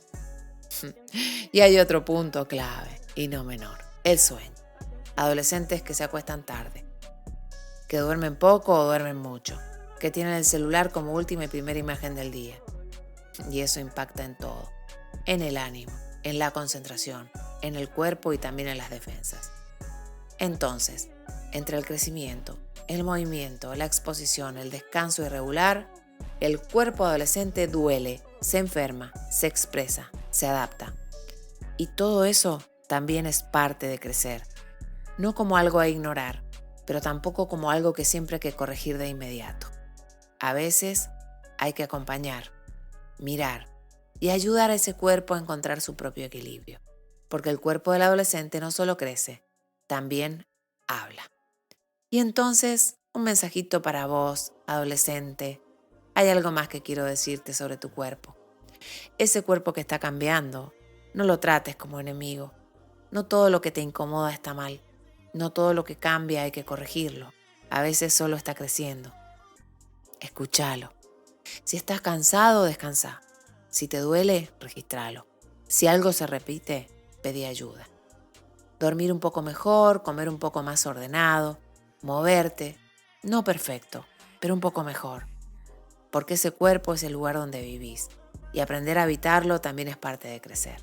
Y hay otro punto clave, y no menor, el sueño. Adolescentes que se acuestan tarde, que duermen poco o duermen mucho, que tienen el celular como última y primera imagen del día. Y eso impacta en todo, en el ánimo, en la concentración, en el cuerpo y también en las defensas. Entonces, entre el crecimiento, el movimiento, la exposición, el descanso irregular, el cuerpo adolescente duele, se enferma, se expresa, se adapta. Y todo eso también es parte de crecer, no como algo a ignorar, pero tampoco como algo que siempre hay que corregir de inmediato. A veces hay que acompañar, mirar y ayudar a ese cuerpo a encontrar su propio equilibrio, porque el cuerpo del adolescente no solo crece, también habla. Y entonces, un mensajito para vos, adolescente. Hay algo más que quiero decirte sobre tu cuerpo. Ese cuerpo que está cambiando, no lo trates como enemigo. No todo lo que te incomoda está mal. No todo lo que cambia hay que corregirlo. A veces solo está creciendo. Escúchalo. Si estás cansado, descansa. Si te duele, regístralo. Si algo se repite, pedí ayuda. Dormir un poco mejor, comer un poco más ordenado, moverte, no perfecto, pero un poco mejor. Porque ese cuerpo es el lugar donde vivís y aprender a habitarlo también es parte de crecer.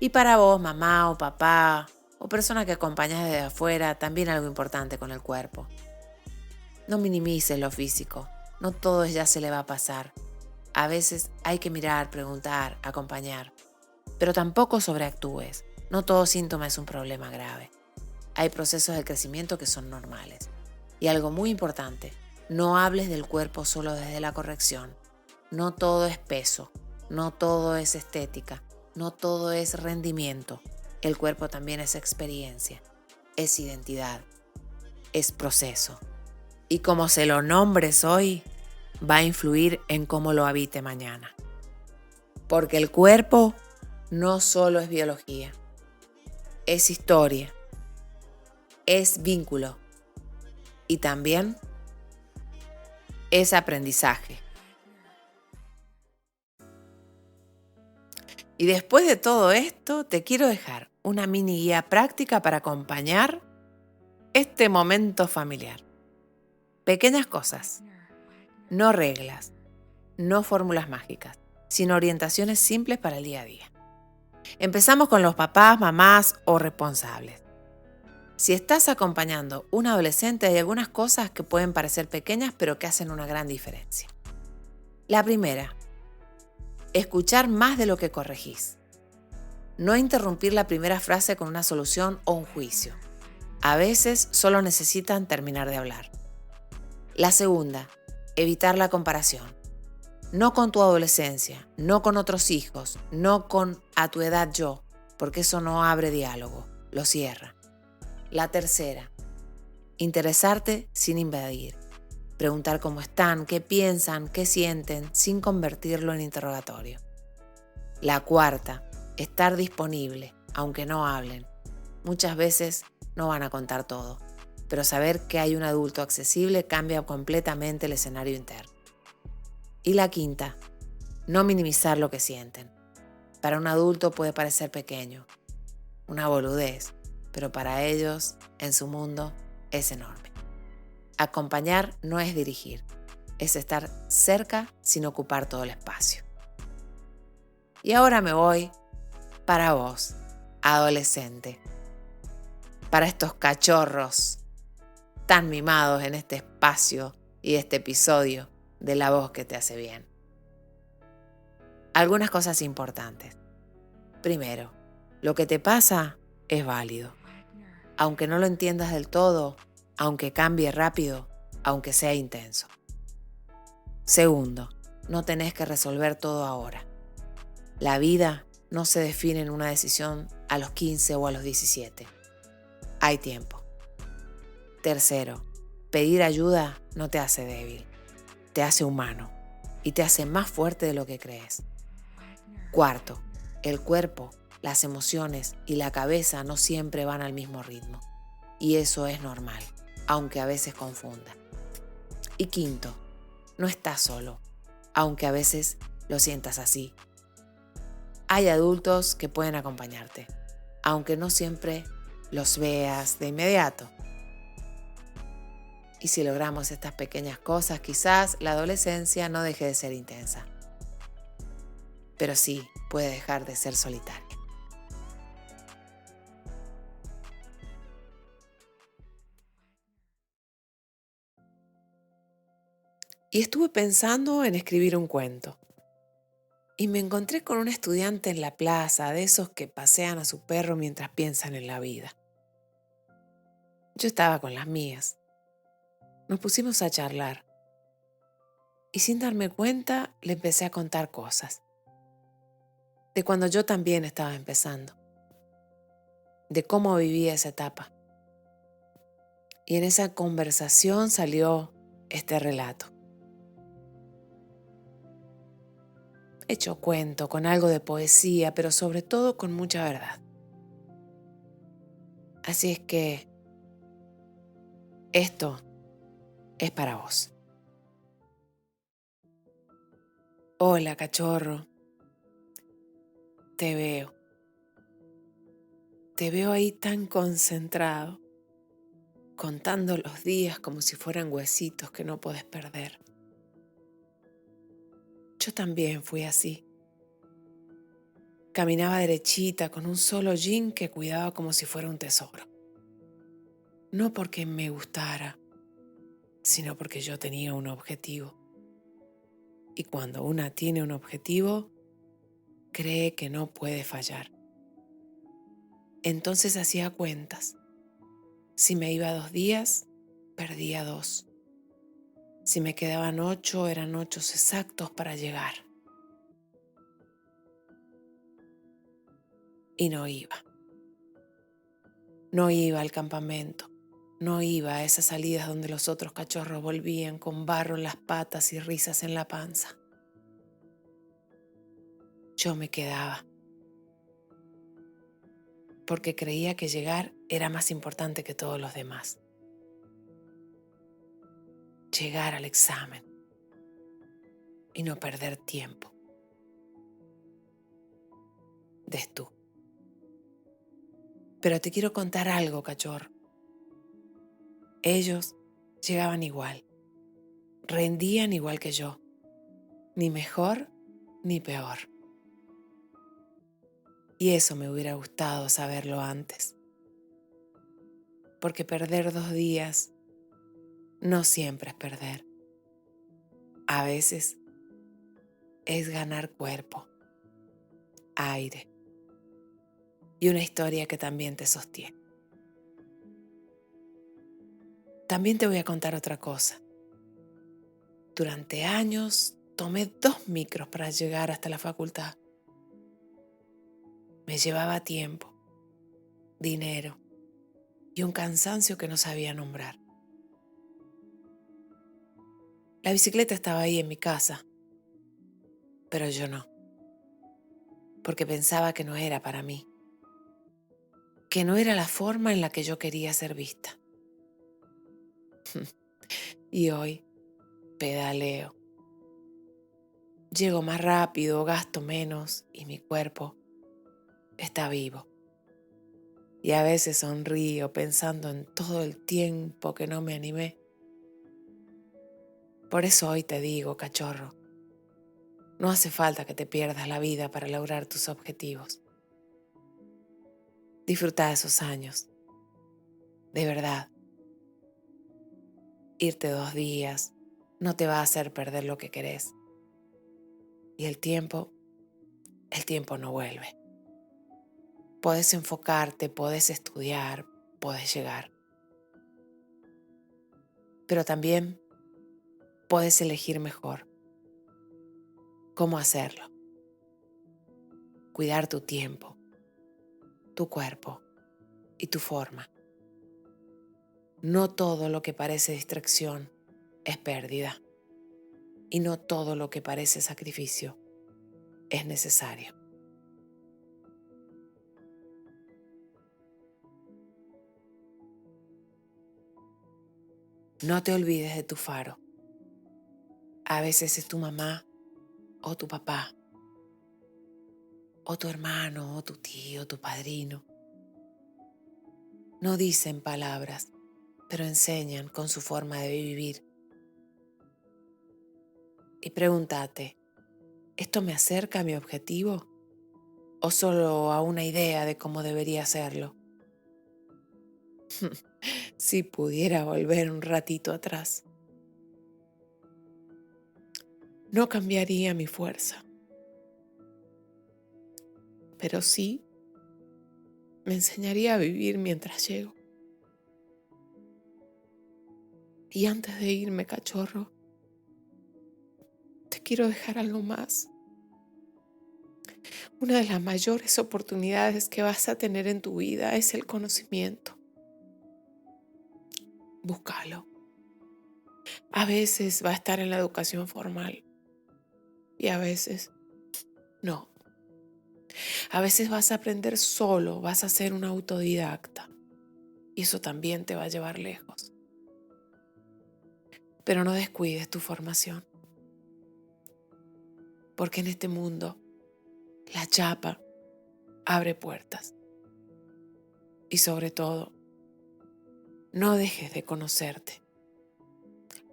Y para vos, mamá o papá o persona que acompañás desde afuera, también algo importante con el cuerpo. No minimices lo físico, no todo ya se le va a pasar. A veces hay que mirar, preguntar, acompañar, pero tampoco sobreactúes. No todo síntoma es un problema grave. Hay procesos de crecimiento que son normales. Y algo muy importante, no hables del cuerpo solo desde la corrección. No todo es peso, no todo es estética, no todo es rendimiento. El cuerpo también es experiencia, es identidad, es proceso. Y como se lo nombres hoy, va a influir en cómo lo habite mañana. Porque el cuerpo no solo es biología. Es historia, es vínculo y también es aprendizaje. Y después de todo esto, te quiero dejar una mini guía práctica para acompañar este momento familiar. Pequeñas cosas, no reglas, no fórmulas mágicas, sino orientaciones simples para el día a día. Empezamos con los papás, mamás o responsables. Si estás acompañando a un adolescente, hay algunas cosas que pueden parecer pequeñas, pero que hacen una gran diferencia. La primera, escuchar más de lo que corregís. No interrumpir la primera frase con una solución o un juicio. A veces solo necesitan terminar de hablar. La segunda, evitar la comparación. No con tu adolescencia, no con otros hijos, no con a tu edad yo, porque eso no abre diálogo, lo cierra. La tercera, interesarte sin invadir. Preguntar cómo están, qué piensan, qué sienten, sin convertirlo en interrogatorio. La cuarta, estar disponible, aunque no hablen. Muchas veces no van a contar todo, pero saber que hay un adulto accesible cambia completamente el escenario interno. Y la quinta, no minimizar lo que sienten. Para un adulto puede parecer pequeño, una boludez, pero para ellos, en su mundo, es enorme. Acompañar no es dirigir, es estar cerca sin ocupar todo el espacio. Y ahora me voy para vos, adolescente, para estos cachorros tan mimados en este espacio y este episodio de La Voz que te hace bien. Algunas cosas importantes. Primero, lo que te pasa es válido. Aunque no lo entiendas del todo, aunque cambie rápido, aunque sea intenso. Segundo, no tenés que resolver todo ahora. La vida no se define en una decisión a los 15 o a los 17. hay tiempo. Tercero, pedir ayuda no te hace débil, te hace humano y te hace más fuerte de lo que crees. Cuarto, el cuerpo, las emociones y la cabeza no siempre van al mismo ritmo. Y eso es normal, aunque a veces confunda. Y quinto, no estás solo, aunque a veces lo sientas así. Hay adultos que pueden acompañarte, aunque no siempre los veas de inmediato. Y si logramos estas pequeñas cosas, quizás la adolescencia no deje de ser intensa. Pero sí puede dejar de ser solitaria. Y estuve pensando en escribir un cuento. Y me encontré con un estudiante en la plaza, de esos que pasean a su perro mientras piensan en la vida. Yo estaba con las mías. Nos pusimos a charlar. Y sin darme cuenta, le empecé a contar cosas. De cuando yo también estaba empezando. De cómo vivía esa etapa. Y en esa conversación salió este relato. Hecho cuento, con algo de poesía, pero sobre todo con mucha verdad. Así es que esto es para vos. Hola, cachorro. Te veo. Te veo ahí tan concentrado, contando los días como si fueran huesitos que no podés perder. Yo también fui así. Caminaba derechita con un solo jean que cuidaba como si fuera un tesoro. No porque me gustara, sino porque yo tenía un objetivo. Y cuando una tiene un objetivo, cree que no puede fallar. Entonces hacía cuentas. Si me iba 2 días, perdía 2. Si me quedaban 8, eran 8 exactos para llegar. Y no iba. No iba al campamento. No iba a esas salidas donde los otros cachorros volvían con barro en las patas y risas en la panza. Yo me quedaba. Porque creía que llegar era más importante que todos los demás. Llegar al examen. Y no perder tiempo. Des tú. Pero te quiero contar algo, cachorro. Ellos llegaban igual. Rendían igual que yo. Ni mejor ni peor. Y eso me hubiera gustado saberlo antes. Porque perder 2 días no siempre es perder. A veces es ganar cuerpo, aire y una historia que también te sostiene. También te voy a contar otra cosa. Durante años tomé 2 micros para llegar hasta la facultad. Me llevaba tiempo, dinero y un cansancio que no sabía nombrar. La bicicleta estaba ahí en mi casa, pero yo no, porque pensaba que no era para mí, que no era la forma en la que yo quería ser vista. Y hoy pedaleo. Llego más rápido, gasto menos y mi cuerpo está vivo. Y a veces sonrío pensando en todo el tiempo que no me animé. Por eso hoy te digo, cachorro, no hace falta que te pierdas la vida para lograr tus objetivos. Disfruta de esos años. De verdad. Irte 2 días no te va a hacer perder lo que querés. Y el tiempo no vuelve. Podés enfocarte, podés estudiar, podés llegar. Pero también podés elegir mejor cómo hacerlo. Cuidar tu tiempo, tu cuerpo y tu forma. No todo lo que parece distracción es pérdida. Y no todo lo que parece sacrificio es necesario. No te olvides de tu faro. A veces es tu mamá o tu papá, o tu hermano, o tu tío, tu padrino. No dicen palabras, pero enseñan con su forma de vivir. Y pregúntate, ¿esto me acerca a mi objetivo o solo a una idea de cómo debería hacerlo? Si pudiera volver un ratito atrás, no cambiaría mi fuerza, pero sí me enseñaría a vivir mientras llego. Y antes de irme, cachorro, te quiero dejar algo más. Una de las mayores oportunidades que vas a tener en tu vida es el conocimiento. Búscalo. A veces va a estar en la educación formal y a veces no. A veces vas a aprender solo, vas a ser un autodidacta y eso también te va a llevar lejos. Pero no descuides tu formación, porque en este mundo la chapa abre puertas y sobre todo, no dejes de conocerte.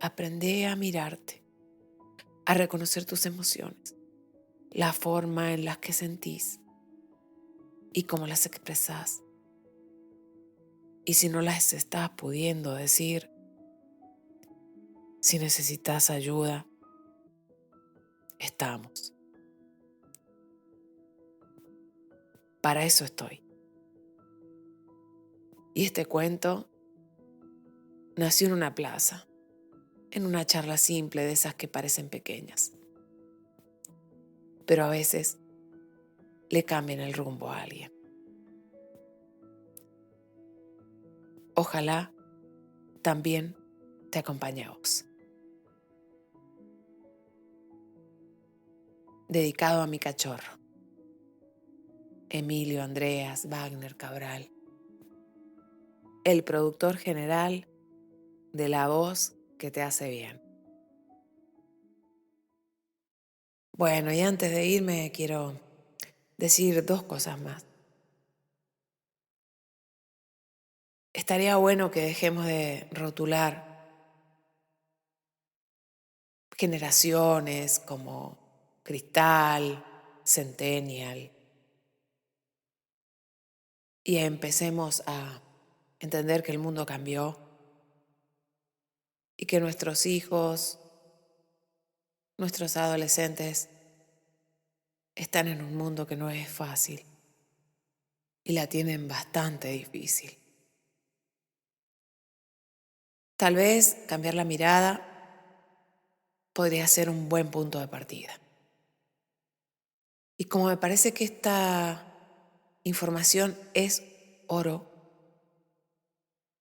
Aprende a mirarte, a reconocer tus emociones, la forma en la que sentís y cómo las expresás. Y si no las estás pudiendo decir, si necesitas ayuda, estamos. Para eso estoy. Y este cuento nació en una plaza, en una charla simple de esas que parecen pequeñas, pero a veces le cambian el rumbo a alguien. Ojalá también te acompañe a vos. Dedicado a mi cachorro, Emilio Andreas Wagner Cabral, el productor general de La Voz que te hace bien. Bueno, y antes de irme quiero decir 2 cosas más. Estaría bueno que dejemos de rotular generaciones como Cristal, Centennial, y empecemos a entender que el mundo cambió y que nuestros hijos, nuestros adolescentes están en un mundo que no es fácil y la tienen bastante difícil. Tal vez cambiar la mirada podría ser un buen punto de partida. Y como me parece que esta información es oro,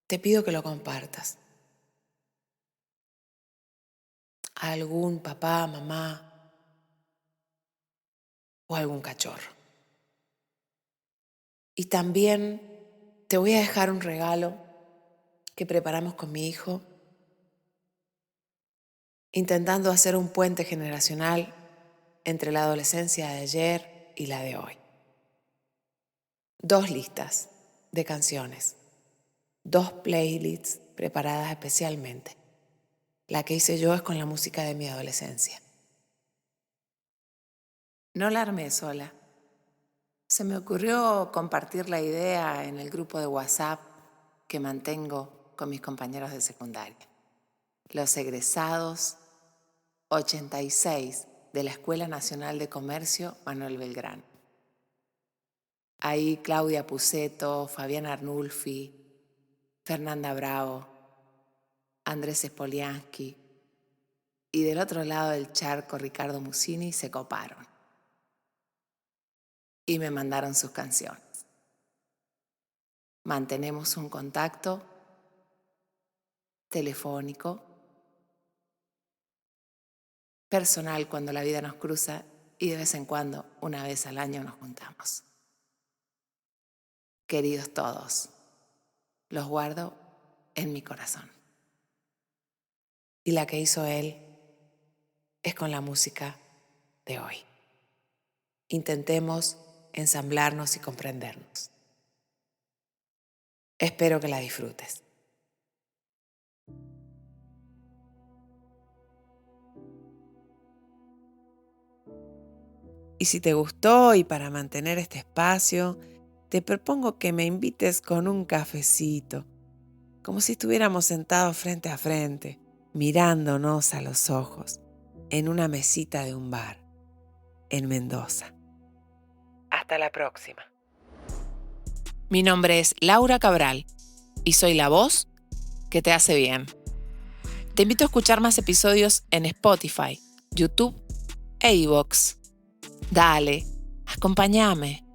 te pido que lo compartas a algún papá, mamá o algún cachorro. Y también te voy a dejar un regalo que preparamos con mi hijo, intentando hacer un puente generacional entre la adolescencia de ayer y la de hoy. 2 listas de canciones, 2 playlists preparadas especialmente. La que hice yo es con la música de mi adolescencia. No la armé sola. Se me ocurrió compartir la idea en el grupo de WhatsApp que mantengo con mis compañeros de secundaria. Los egresados 86 de la Escuela Nacional de Comercio Manuel Belgrano. Ahí Claudia Puceto, Fabián Arnulfi, Fernanda Bravo, Andrés Spoliansky y del otro lado del charco Ricardo Musini se coparon y me mandaron sus canciones. Mantenemos un contacto telefónico, personal cuando la vida nos cruza y de vez en cuando, una vez al año, nos juntamos. Queridos todos, los guardo en mi corazón. Y la que hizo él es con la música de hoy. Intentemos ensamblarnos y comprendernos. Espero que la disfrutes. Y si te gustó y para mantener este espacio, te propongo que me invites con un cafecito, como si estuviéramos sentados frente a frente, mirándonos a los ojos, en una mesita de un bar, en Mendoza. Hasta la próxima. Mi nombre es Laura Cabral y soy la voz que te hace bien. Te invito a escuchar más episodios en Spotify, YouTube e iVoox. Dale, acompáñame.